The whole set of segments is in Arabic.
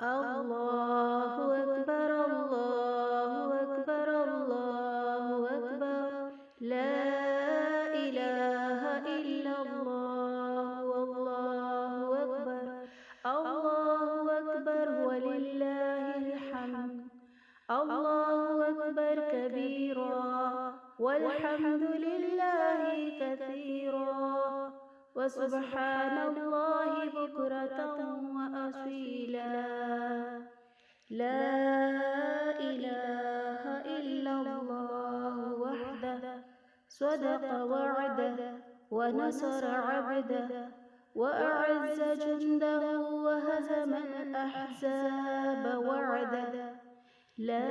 الله أكبر الله أكبر الله أكبر لا إله إلا الله والله أكبر الله أكبر ولله الحمد الله أكبر كبيرا والحمد لله كثيرا وسبحان الله بكرة وأصيلا لا إله إلا الله وحده صدق وعده ونصر عبده وأعز جنده وهزم الأحزاب وعده لا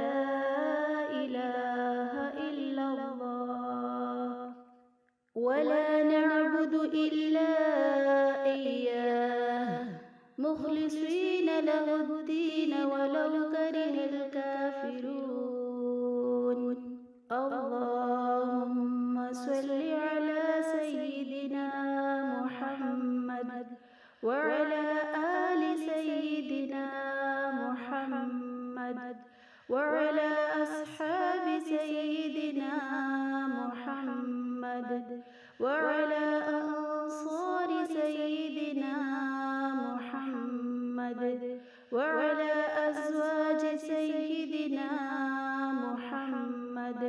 إله إلا الله ولا نعبد إلا إياه مخلصين له الدين ولو كره الكافرون اللهم صل على سيدنا محمد وعلى آل سيدنا محمد وعلى أصحاب سيدنا محمد وعلى أنصار سيدنا محمد وعلى أزواج سيدنا محمد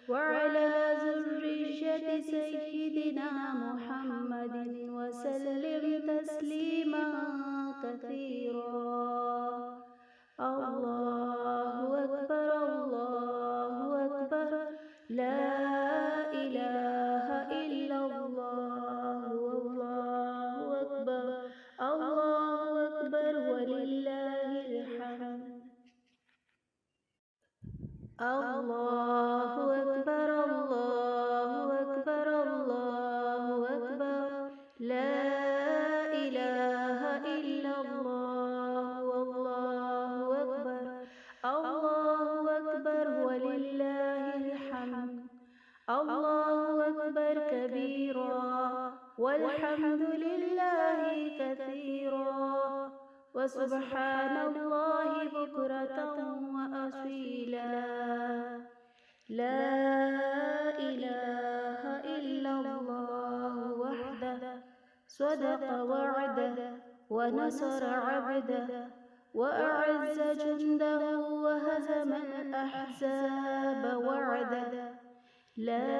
وعلى ذرية سيدنا محمد وسلم تسليما كثيرا الله أكبر الله أكبر لا إله إلا الله والله أكبر الله أكبر ولله الحمد الله أكبر الله أكبر الله أكبر لا إله إلا الله والله أكبر الله أكبر ولله الحمد الله أكبر كبيرا والحمد لله كثيرا وسبحان الله بكرة وأصيلا لا إله إلا الله وحده صدق وعده ونصر عبده وأعز جنده وهزم الأحزاب وعده لا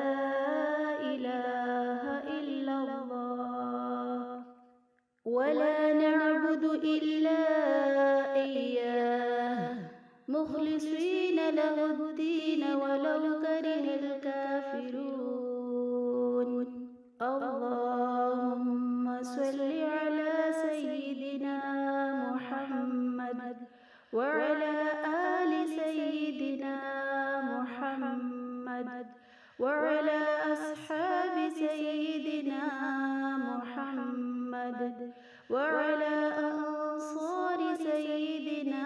إله إلا الله ولا نعبد إلا إياه مخلصين له الدين ولو كره الكافرون اللهم صل على سيدنا محمد وعلى آل سيدنا محمد وعلى أصحاب سيدنا محمد وعلى أنصار سيدنا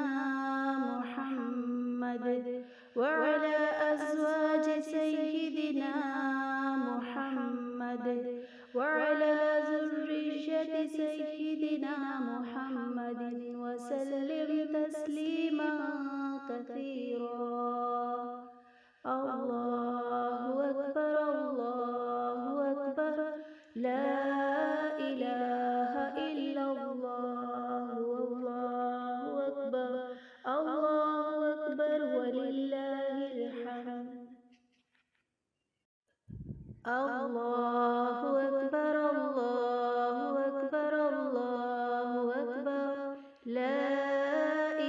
محمد وعلى أزواج سيدنا محمد وعلى ذرية سيدنا محمد وسلم تسليما كثيرا الله أكبر الله أكبر لا إله إلا الله والله أكبر الله أكبر ولله الحمد الله أكبر الله أكبر الله أكبر لا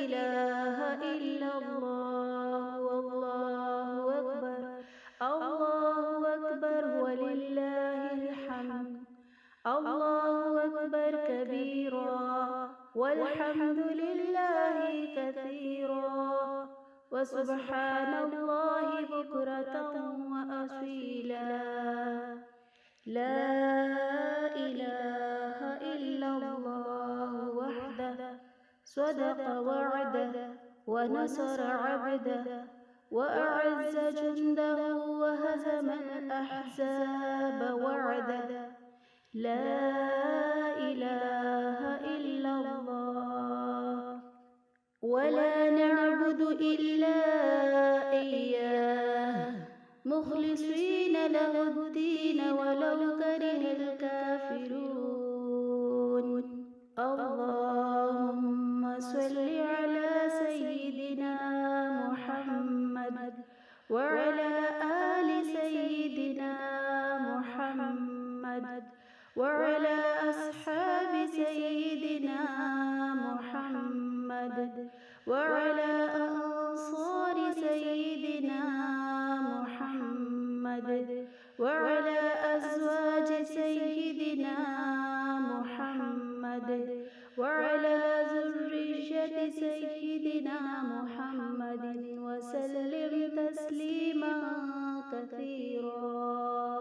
إله إلا الله والله أكبر الله أكبر ولله الحمد الله أكبر كبيرا والحمد لله كثيرا وسبحان الله بكرة وأصيلا لا إله إلا الله وحده صدق وعده ونصر عبده وأعز جنده وهزم الأحزاب وعده لا إله إلا الله ولا نعبد إلا إياه مخلصين له الدين ولو كره الكافرون. اللهم صل على سيدنا محمد وعلى آل سيدنا محمد وعلى أصحاب سيدنا محمد وعلى أنصار سيدنا محمد وعلى أزواج سيدنا محمد وعلى ذرية سيدنا محمد وسلم تسليما كثيرا.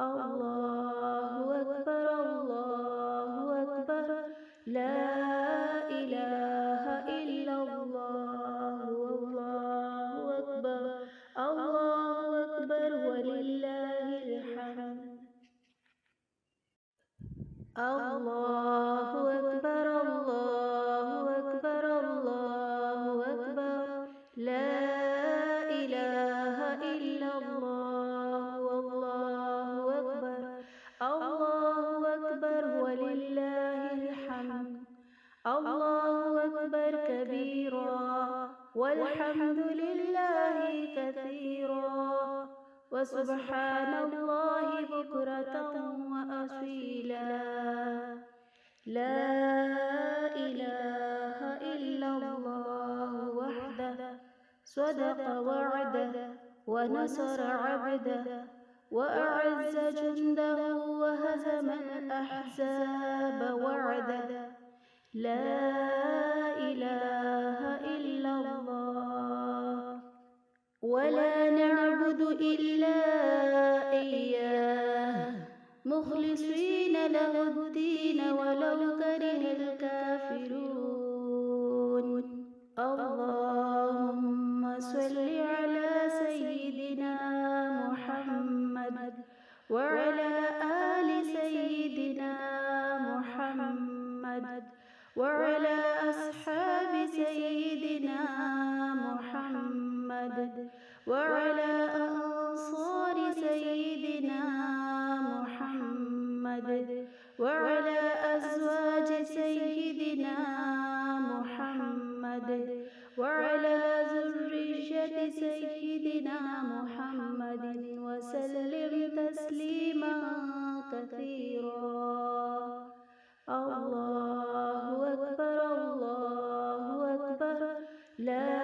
الله أكبر الله أكبر لا إله إلا الله والله أكبر الله أكبر ولله الحمد. الله أكبر الله أكبر الله أكبر لا إله إلا الله والله أكبر الله أكبر ولله الحمد. الله أكبر كبيرا والحمد لله كثيرا وسبحان الله بكرة وأصيلا. لا إله إلا الله وحده صدق وعده ونصر عبده وأعز جنده وهزم الأحزاب وعده. لا إله إلا الله ولا نعبد إلا إياه مخلصين له الدين ولو كره الكافرون. اللهم صل على سيدنا محمد وعلى آل سيدنا محمد وعلى أصحاب سيدنا محمد وعلى أنصار سيدنا محمد وعلى أزواج سيدنا محمد وعلى ذرية سيدنا محمد وسلم تسليما كثيرا. الله أكبر الله أكبر لا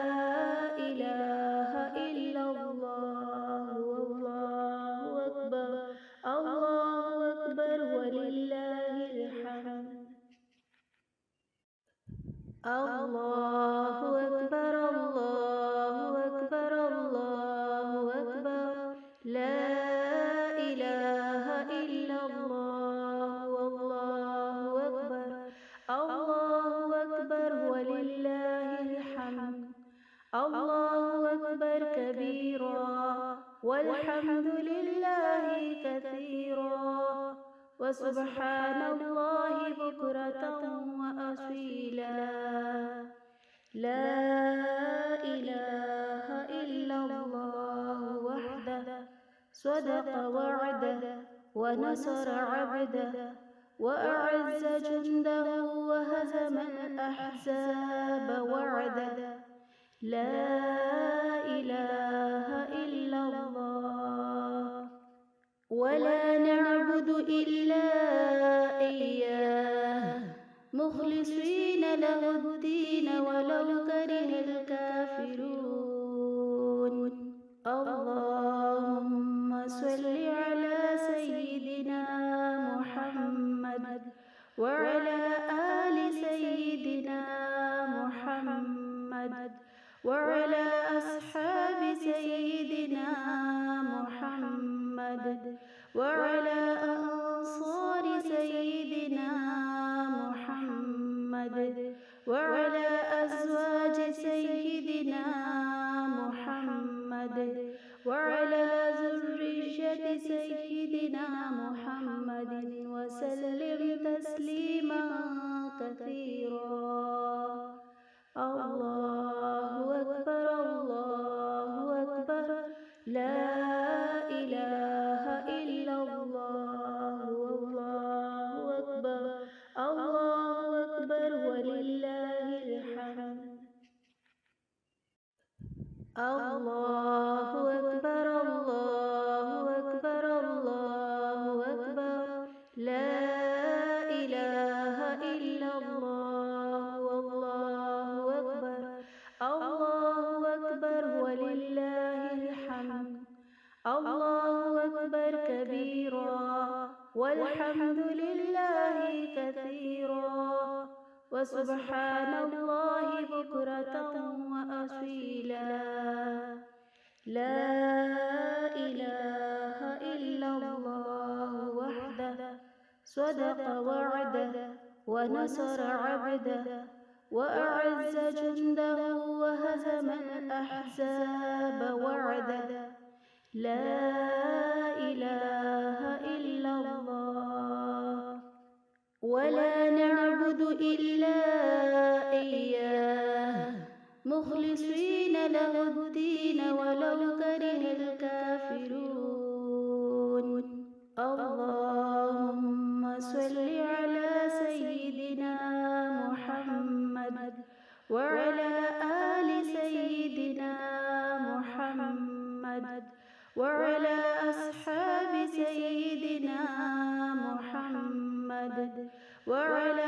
إله إلا الله والله أكبر الله أكبر ولله الحمد. الله أكبر الله أكبر الله أكبر لا إله إلا الله والله أكبر الله أكبر ولله الحمد. الله أكبر كبيرا والحمد لله كثيرا وسبحان الله بكرة وأصيلا. لا إله إلا الله وحده صدق وعده ونصر عبده وأعز جنده وهزم الأحزاب وعده. لا إله إلا الله ولا نعبد إلا إياه مخلصين له الدين ولو كره الكافرون. اللهم صل على سيدنا محمد وعلى آل سيدنا محمد وعلى أصحاب سيدنا محمد وعلى أنصار سيدنا محمد وعلى أزواج سيدنا محمد وعلى ذرية سيدنا محمد وسلم تسليما كثيرا. الله أكبر الله أكبر الله أكبر لا إله إلا الله والله أكبر الله أكبر ولله الحمد الله أكبر كبيرا والحمد لله كثيرا وسبحان الله بكرة وأصيلا لا إله إلا الله وحده صدق وعده ونصر عبده وأعز جنده وهزم الأحزاب وعده لا إله إلا الله ولا نعبد إلا إياه مخلصين له الدين ولو كره الكافرون اللهم صل على سيدنا محمد وعلى آل سيدنا محمد وعلى أصحاب سيدنا محمد وعلى